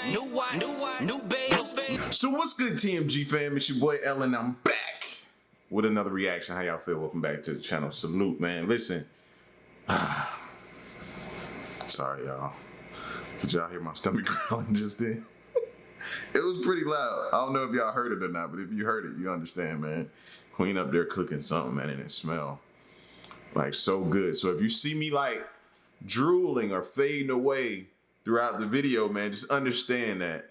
new watch, new babe. So what's good, TMG fam? It's your boy Ellen. I'm back with another reaction. How y'all feel? Welcome back to the channel. Salute, man. Listen. Sorry, y'all. Did y'all hear my stomach growling just then? It was pretty loud. I don't know if y'all heard it or not, but if you heard it, you understand, man. Queen up there cooking something, man, and it smell like so good. So if you see me like drooling or fading away throughout the video, man, just understand that,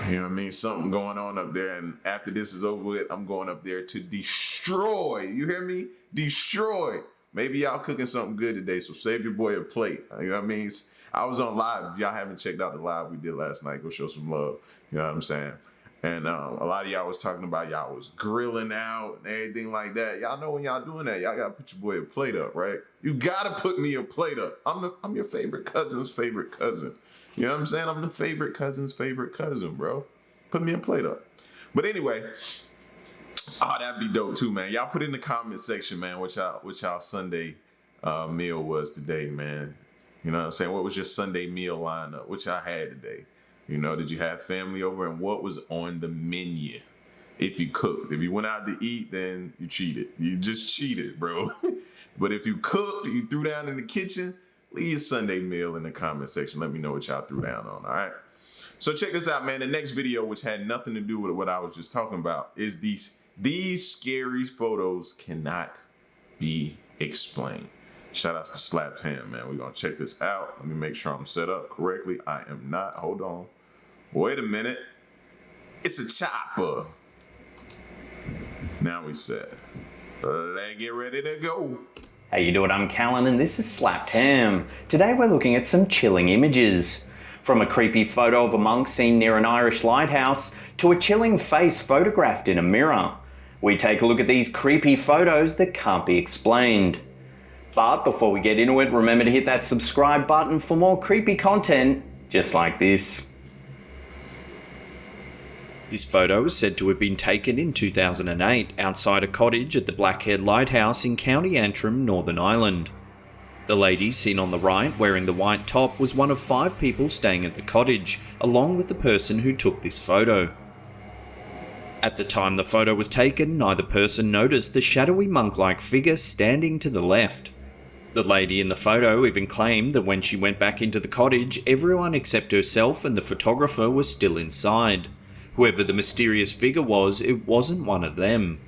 you know what I mean, something going on up there, and after this is over with, I'm going up there to destroy. You hear me? Destroy. Maybe y'all cooking something good today, so save your boy a plate. You know what I mean? I was on live. If y'all haven't checked out the live we did last night, go show some love. You know what I'm saying? And a lot of y'all was talking about y'all was grilling out and everything like that. Y'all know when y'all doing that, y'all gotta put your boy a plate up, right? You gotta put me a plate up. I'm your favorite cousin's favorite cousin. You know what I'm saying? I'm the favorite cousin's favorite cousin, bro. Put me a plate up. But anyway, oh, that'd be dope too, man. Y'all put in the comment section, man, what y'all Sunday meal was today, man. You know what I'm saying? What was your Sunday meal lineup? What y'all had today? You know, did you have family over, and what was on the menu? If you cooked. If you went out to eat, then you cheated. You just cheated, bro. But if you cooked, you threw down in the kitchen, leave your Sunday meal in the comment section. Let me know what y'all threw down on, all right? So check this out, man. The next video, which had nothing to do with what I was just talking about, is these scary photos cannot be explained. Shout out to Slapped Ham, man. We're going to check this out. Let me make sure I'm set up correctly. I am not. Hold on. Wait a minute. It's a chopper. Now we set. Let's get ready to go. How you doing? I'm Callan and this is Slapped Ham. Today we're looking at some chilling images. From a creepy photo of a monk seen near an Irish lighthouse to a chilling face photographed in a mirror. We take a look at these creepy photos that can't be explained. But before we get into it, remember to hit that subscribe button for more creepy content just like this. This photo is said to have been taken in 2008 outside a cottage at the Blackhead Lighthouse in County Antrim, Northern Ireland. The lady seen on the right wearing the white top was one of 5 people staying at the cottage, along with the person who took this photo. At the time the photo was taken, neither person noticed the shadowy monk-like figure standing to the left. The lady in the photo even claimed that when she went back into the cottage, everyone except herself and the photographer was still inside. Whoever the mysterious figure was, it wasn't one of them.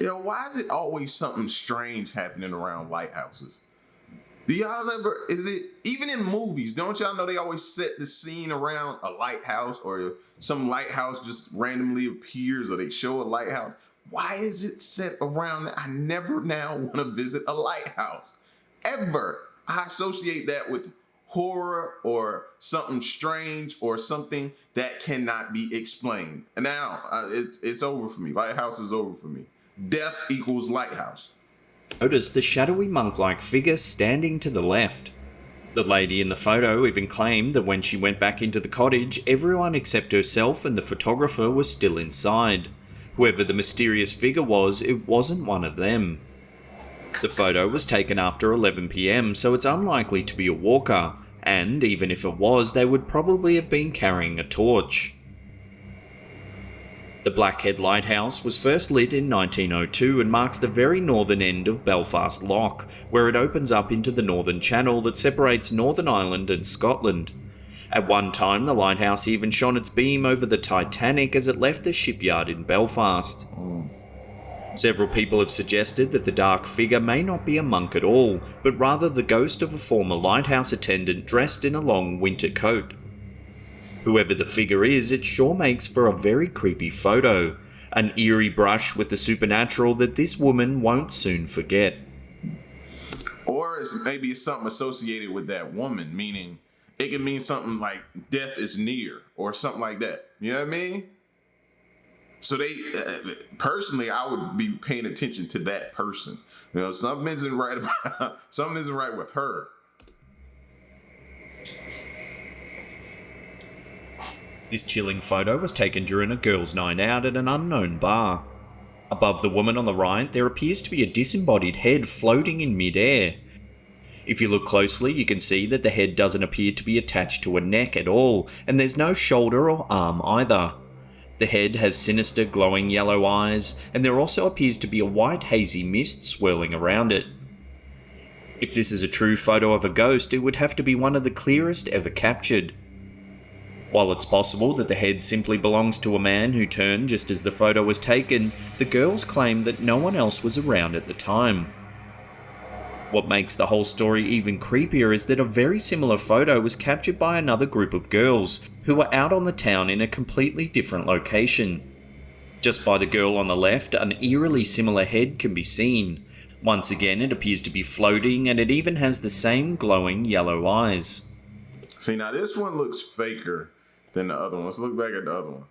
Yo, why is it always something strange happening around lighthouses? Do y'all ever, is it, even in movies, don't y'all know they always set the scene around a lighthouse, or some lighthouse just randomly appears, or they show a lighthouse? Why is it set around that? I never now want to visit a lighthouse, ever. I associate that with horror or something strange or something that cannot be explained. And now it's over for me. Lighthouse is over for me. Death equals lighthouse. Noticed the shadowy monk-like figure standing to the left. The lady in the photo even claimed that when she went back into the cottage, everyone except herself and the photographer was still inside. Whoever the mysterious figure was, it wasn't one of them. The photo was taken after 11 PM, so it's unlikely to be a walker, and even if it was, they would probably have been carrying a torch. The Blackhead Lighthouse was first lit in 1902 and marks the very northern end of Belfast Lough, where it opens up into the Northern Channel that separates Northern Ireland and Scotland. At one time, the lighthouse even shone its beam over the Titanic as it left the shipyard in Belfast. Several people have suggested that the dark figure may not be a monk at all, but rather the ghost of a former lighthouse attendant dressed in a long winter coat. Whoever the figure is, it sure makes for a very creepy photo, an eerie brush with the supernatural that this woman won't soon forget. Or maybe it's something associated with that woman, meaning it can mean something like death is near or something like that. You know what I mean? So they, personally, I would be paying attention to that person. You know, something isn't right with her. This chilling photo was taken during a girls' night out at an unknown bar. Above the woman on the right, there appears to be a disembodied head floating in mid-air. If you look closely, you can see that the head doesn't appear to be attached to a neck at all, and there's no shoulder or arm either. The head has sinister glowing yellow eyes, and there also appears to be a white hazy mist swirling around it. If this is a true photo of a ghost, it would have to be one of the clearest ever captured. While it's possible that the head simply belongs to a man who turned just as the photo was taken, the girls claim that no one else was around at the time. What makes the whole story even creepier is that a very similar photo was captured by another group of girls who were out on the town in a completely different location. Just by the girl on the left, an eerily similar head can be seen. Once again, it appears to be floating, and it even has the same glowing yellow eyes. See, now this one looks faker than the other one. Let's look back at the other one.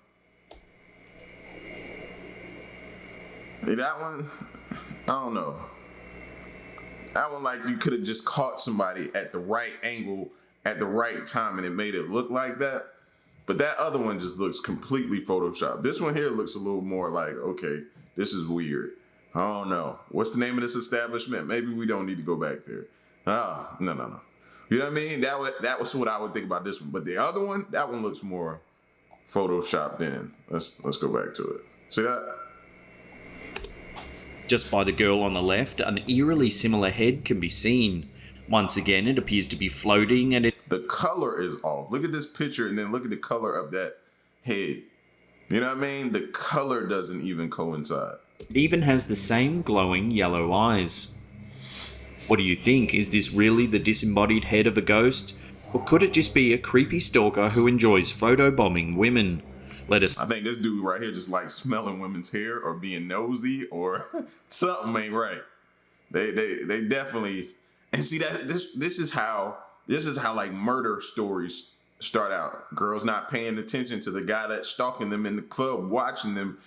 See, that one, I don't know. That one, like, you could have just caught somebody at the right angle at the right time and it made it look like that. But that other one just looks completely photoshopped. This one here looks a little more like, okay, this is weird. I don't know. What's the name of this establishment? Maybe we don't need to go back there. No. You know what I mean? That was what I would think about this one. But the other one, that one looks more photoshopped in. Let's go back to it. See that? Just by the girl on the left, an eerily similar head can be seen. Once again, it appears to be floating, and the color is off. Look at this picture and then look at the color of that head. You know what I mean? The color doesn't even coincide. It even has the same glowing yellow eyes. What do you think? Is this really the disembodied head of a ghost? Or could it just be a creepy stalker who enjoys photobombing women? I think this dude right here just like smelling women's hair or being nosy or something ain't right. They definitely, and see that this is how like murder stories start out. Girls not paying attention to the guy that's stalking them in the club, watching them.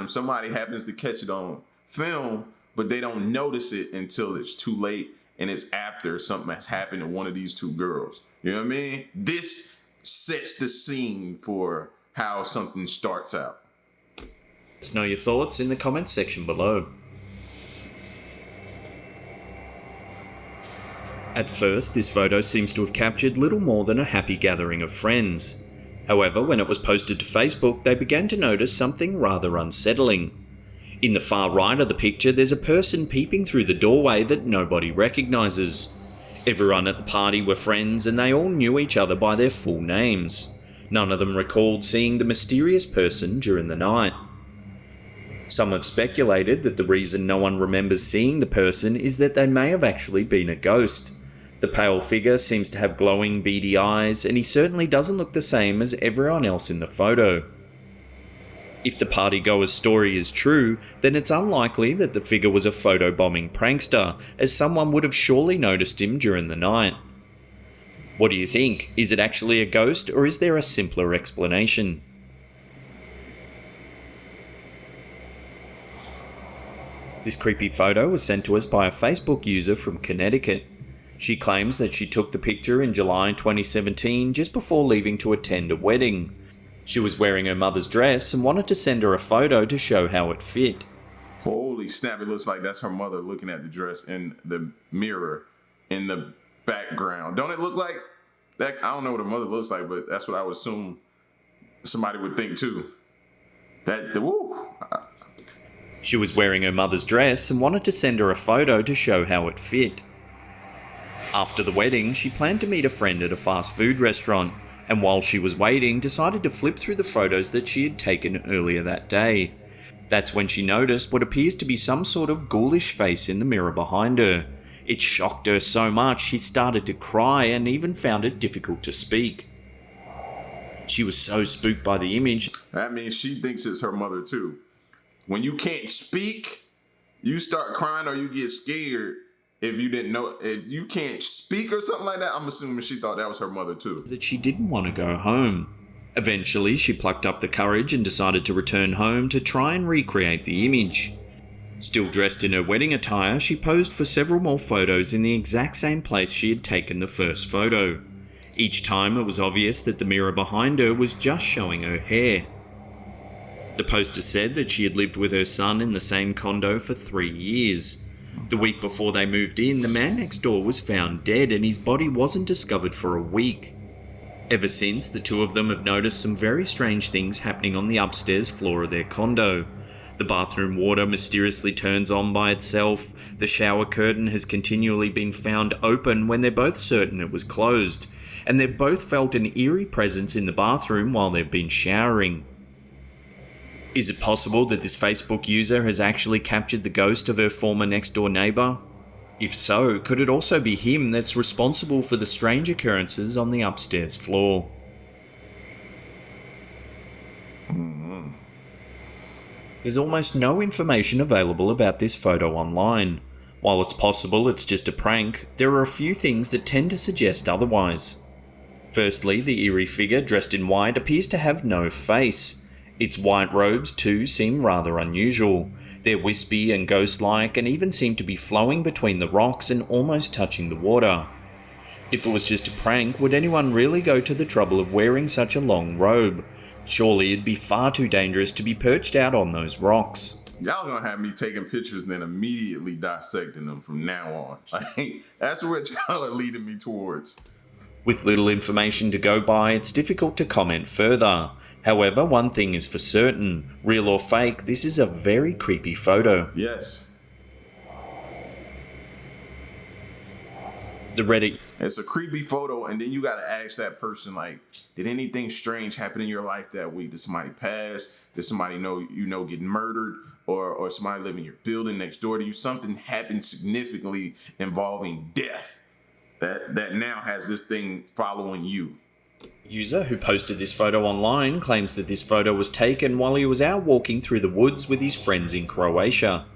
Somebody happens to catch it on film, but they don't notice it until it's too late and it's after something has happened to one of these two girls. You know what I mean? This sets the scene for how something starts out. Let us know your thoughts in the comments section below. At first, this photo seems to have captured little more than a happy gathering of friends. However, when it was posted to Facebook, they began to notice something rather unsettling. In the far right of the picture, there's a person peeping through the doorway that nobody recognises. Everyone at the party were friends and they all knew each other by their full names. None of them recalled seeing the mysterious person during the night. Some have speculated that the reason no one remembers seeing the person is that they may have actually been a ghost. The pale figure seems to have glowing, beady eyes, and he certainly doesn't look the same as everyone else in the photo. If the partygoer's story is true, then it's unlikely that the figure was a photobombing prankster, as someone would have surely noticed him during the night. What do you think? Is it actually a ghost, or is there a simpler explanation? This creepy photo was sent to us by a Facebook user from Connecticut. She claims that she took the picture in July 2017, just before leaving to attend a wedding. She was wearing her mother's dress and wanted to send her a photo to show how it fit. Holy snap, it looks like that's her mother looking at the dress in the mirror in the background. Don't it look like that? I don't know what her mother looks like, but that's what I would assume somebody would think too. She was wearing her mother's dress and wanted to send her a photo to show how it fit. After the wedding, she planned to meet a friend at a fast food restaurant, and while she was waiting, decided to flip through the photos that she had taken earlier that day. That's when she noticed what appears to be some sort of ghoulish face in the mirror behind her. It shocked her so much she started to cry and even found it difficult to speak. She was so spooked by the image. That means she thinks it's her mother too. When you can't speak, you start crying or you get scared. If you can't speak or something like that, I'm assuming she thought that was her mother too. That she didn't want to go home. Eventually, she plucked up the courage and decided to return home to try and recreate the image. Still dressed in her wedding attire, she posed for several more photos in the exact same place she had taken the first photo. Each time it was obvious that the mirror behind her was just showing her hair. The poster said that she had lived with her son in the same condo for 3 years. The week before they moved in, the man next door was found dead and his body wasn't discovered for a week. Ever since, the two of them have noticed some very strange things happening on the upstairs floor of their condo. The bathroom water mysteriously turns on by itself. The shower curtain has continually been found open when they're both certain it was closed. And they've both felt an eerie presence in the bathroom while they've been showering. Is it possible that this Facebook user has actually captured the ghost of her former next-door neighbour? If so, could it also be him that's responsible for the strange occurrences on the upstairs floor? There's almost no information available about this photo online. While it's possible it's just a prank, there are a few things that tend to suggest otherwise. Firstly, the eerie figure dressed in white appears to have no face. Its white robes too seem rather unusual. They're wispy and ghost-like and even seem to be flowing between the rocks and almost touching the water. If it was just a prank, would anyone really go to the trouble of wearing such a long robe? Surely it'd be far too dangerous to be perched out on those rocks. Y'all gonna have me taking pictures and then immediately dissecting them from now on. Like, that's what y'all are leading me towards. With little information to go by, it's difficult to comment further. However, one thing is for certain, real or fake, this is a very creepy photo. Yes. The Reddit. It's a creepy photo, and then you gotta ask that person, like, did anything strange happen in your life that week? Did somebody pass? Did somebody get murdered? Or somebody live in your building next door to you? Something happened significantly involving death that now has this thing following you. User who posted this photo online claims that this photo was taken while he was out walking through the woods with his friends in Croatia.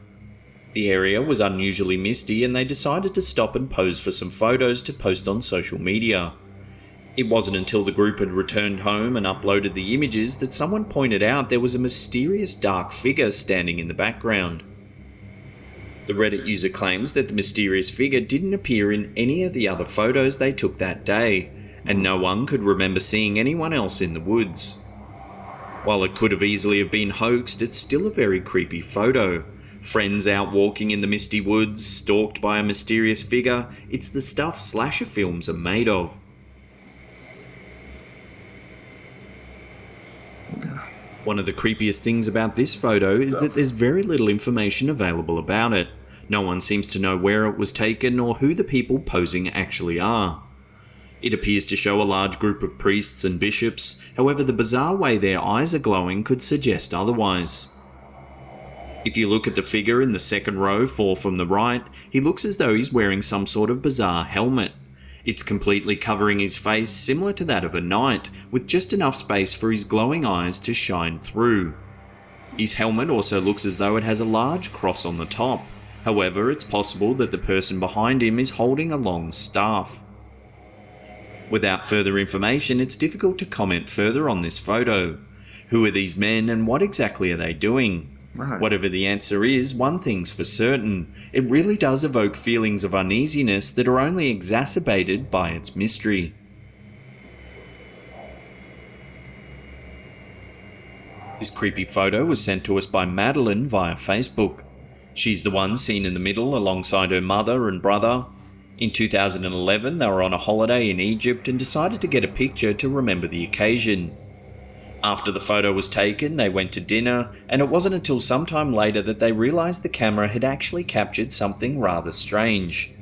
The area was unusually misty and they decided to stop and pose for some photos to post on social media. It wasn't until the group had returned home and uploaded the images that someone pointed out there was a mysterious dark figure standing in the background. The Reddit user claims that the mysterious figure didn't appear in any of the other photos they took that day, and no one could remember seeing anyone else in the woods. While it could have easily have been hoaxed, it's still a very creepy photo. Friends out walking in the misty woods, stalked by a mysterious figure, it's the stuff slasher films are made of. One of the creepiest things about this photo is that there's very little information available about it. No one seems to know where it was taken or who the people posing actually are. It appears to show a large group of priests and bishops, however the bizarre way their eyes are glowing could suggest otherwise. If you look at the figure in the second row, 4 from the right, he looks as though he's wearing some sort of bizarre helmet. It's completely covering his face, similar to that of a knight, with just enough space for his glowing eyes to shine through. His helmet also looks as though it has a large cross on the top. However, it's possible that the person behind him is holding a long staff. Without further information, it's difficult to comment further on this photo. Who are these men and what exactly are they doing? Right. Whatever the answer is, one thing's for certain. It really does evoke feelings of uneasiness that are only exacerbated by its mystery. This creepy photo was sent to us by Madeline via Facebook. She's the one seen in the middle alongside her mother and brother. In 2011, they were on a holiday in Egypt and decided to get a picture to remember the occasion. After the photo was taken, they went to dinner, and it wasn't until sometime later that they realised the camera had actually captured something rather strange.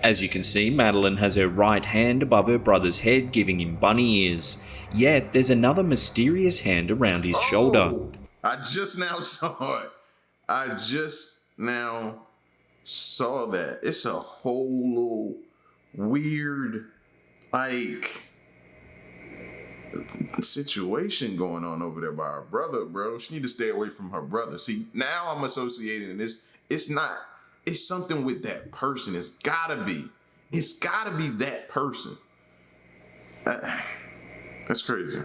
As you can see, Madeline has her right hand above her brother's head, giving him bunny ears. Yet, there's another mysterious hand around his shoulder. I just now saw it. I just now saw that. It's a whole little weird, situation going on over there by her brother, bro. She need to stay away from her brother. See, now I'm associating this. It's something with that person. It's gotta be that person. That's crazy.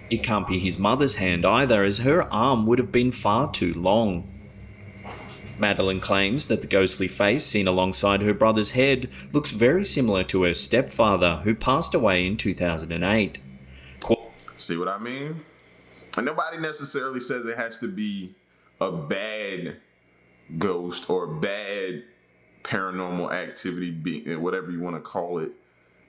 It can't be his mother's hand either, as her arm would have been far too long. Madeline claims that the ghostly face seen alongside her brother's head looks very similar to her stepfather, who passed away in 2008. See what I mean? And nobody necessarily says it has to be a bad ghost or bad paranormal activity, whatever you want to call it.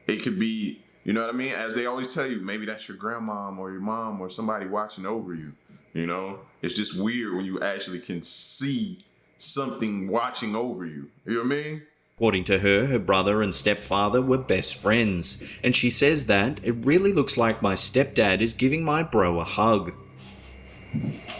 It could be, you know what I mean? As they always tell you, maybe that's your grandmom or your mom or somebody watching over you. You know, it's just weird when you actually can see something watching over you. You know what I mean? According to her, her brother and stepfather were best friends, and she says that it really looks like my stepdad is giving my bro a hug.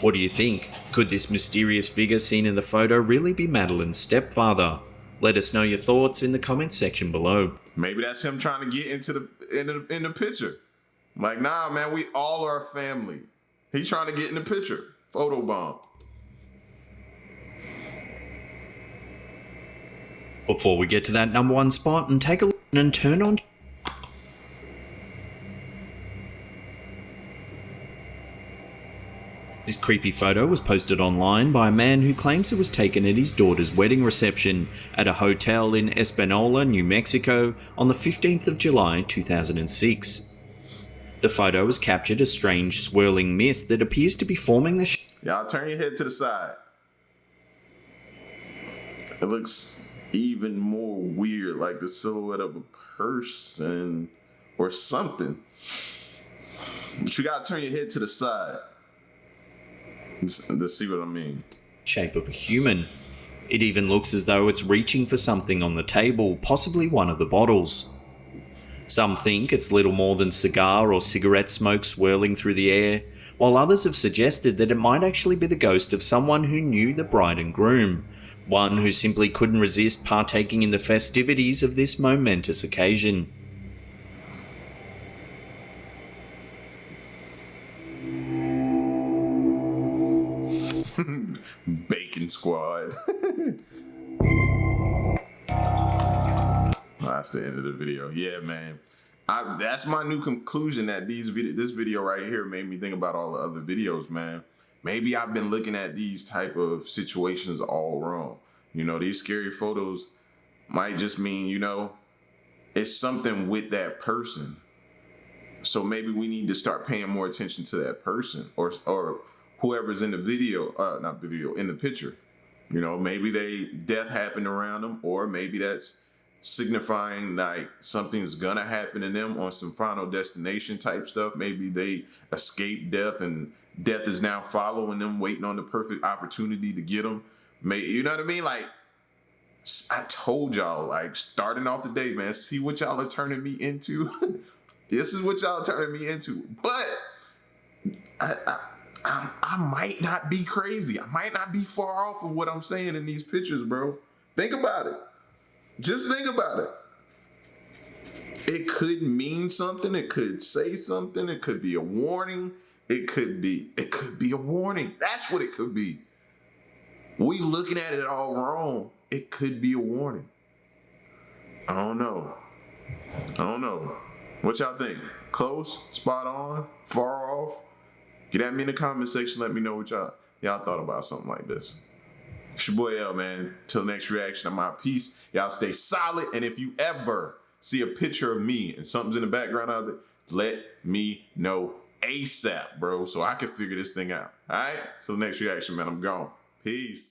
What do you think? Could this mysterious figure seen in the photo really be Madeline's stepfather? Let us know your thoughts in the comments section below. Maybe that's him trying to get into the picture. Like, nah, man, we all are family. He's trying to get in the picture. Photobomb. Before we get to that number one spot and take a look and turn on. This creepy photo was posted online by a man who claims it was taken at his daughter's wedding reception at a hotel in Espanola, New Mexico on the 15th of July 2006. The photo has captured a strange swirling mist that appears to be forming the Y'all turn your head to the side. It looks even more weird, like the silhouette of a person or something. But you gotta turn your head to the side to see what I mean. Shape of a human. It even looks as though it's reaching for something on the table, possibly one of the bottles. Some think it's little more than cigar or cigarette smoke swirling through the air, while others have suggested that it might actually be the ghost of someone who knew the bride and groom, one who simply couldn't resist partaking in the festivities of this momentous occasion. Bacon Squad. That's the end of the video. Yeah, man. That's my new conclusion, that this video right here made me think about all the other videos, man. Maybe I've been looking at these type of situations all wrong. You know, these scary photos might just mean, you know, it's something with that person. So maybe we need to start paying more attention to that person or whoever's in the video, not the video, in the picture. You know, maybe death happened around them, or maybe that's signifying like something's gonna happen to them on some Final Destination type stuff. Maybe they escaped death and death is now following them, waiting on the perfect opportunity to get them. You know what I mean? Like, I told y'all, like, starting off the day, man, see what y'all are turning me into. This is what y'all are turning me into. But I might not be crazy. I might not be far off of what I'm saying in these pictures, bro. Think about it. Just think about it. It could mean something. It could say something. It could be a warning. It could be a warning. That's what it could be. We looking at it all wrong. It could be a warning. I don't know. What y'all think? Close? Spot on? Far off? Get at me in the comment section. Let me know what y'all thought about something like this. It's your boy L, man. Till next reaction, I'm out. Peace. Y'all stay solid. And if you ever see a picture of me and something's in the background of it, let me know ASAP, bro, so I can figure this thing out. All right? Till next reaction, man. I'm gone. Peace.